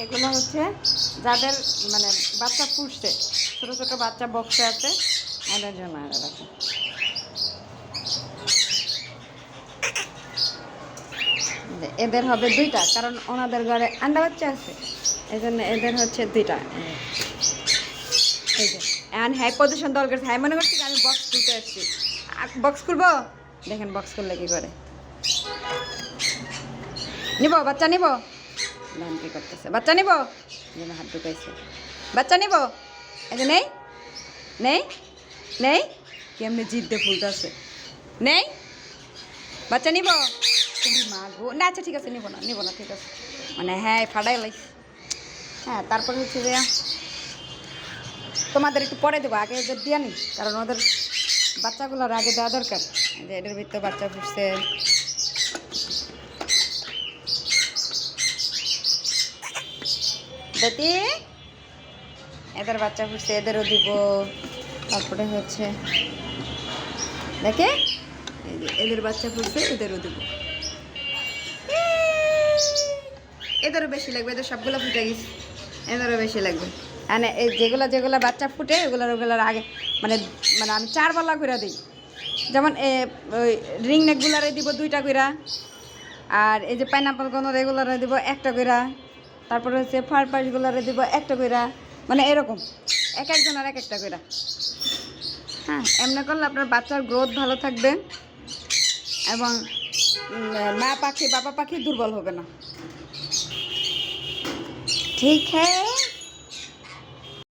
এগুলো হচ্ছে যাদের মানে বাচ্চা ফুটছে, ছোটো ছোটো বাচ্চা বক্সে আছে, এদের জন্য দেখো। এদের হবে 2টা, কারণ ওনাদের ঘরে আন্ডা বাচ্চা আছে, এই জন্য এদের হচ্ছে 2টা। এই যে এখন হ্যাঁ পজিশন দল করছে, হ্যাঁ মনে করছি আমি বক্স খুলতে আসছি। বক্স খুলবো, দেখেন বক্স খুললে কি করে। নিব বাচ্চা নিব, কি করতেছে, বাচ্চা নিব, হাত ঢুকাইছে, বাচ্চা নিব, এই যে নেই নেই নেই, কেমনি জিদ্দে ফুলতেছে, নেই বাচ্চা নিব, মা গো না, আচ্ছা ঠিক আছে নিব না ঠিক আছে, মানে হ্যাঁ ফাটাই লাইস। হ্যাঁ তারপরে হচ্ছে যে তোমাদের একটু পরে দেবো, আগে ওদের দিয়ে নি, কারণ ওদের বাচ্চাগুলোর আগে দেওয়া দরকার। যে এটার ভিতরে বাচ্চা ফুটছে, বেটি এদের বাচ্চা ফুটছে, এদেরও দিব। তারপরে হচ্ছে দেখে এই যে এদের বাচ্চা ফুটছে, এদেরও দিব। এদেরও বেশি লাগবে, এদের সবগুলো ফুটে গেছে, এদেরও বেশি লাগবে। মানে এই যেগুলো বাচ্চা ফুটে ওগুলোর আগে মানে মানে আমি 4 পাল্লা করে দিই। যেমন ওই রিং নেকগুলারে দিব 2টা করে, আর এই যে পাইনাপল গনোর এগুলারে দিব 1টা করে, তারপরে হচ্ছে ফারপাসগুলারে দিব 1টা করে, মানে এরকম এক একজনের এক একটা করে। হ্যাঁ এমনি করলে আপনার বাচ্চার গ্রোথ ভালো থাকবে এবং মা পাখি বাবা পাখি দুর্বল হবে না। ঠিক হ্যাঁ।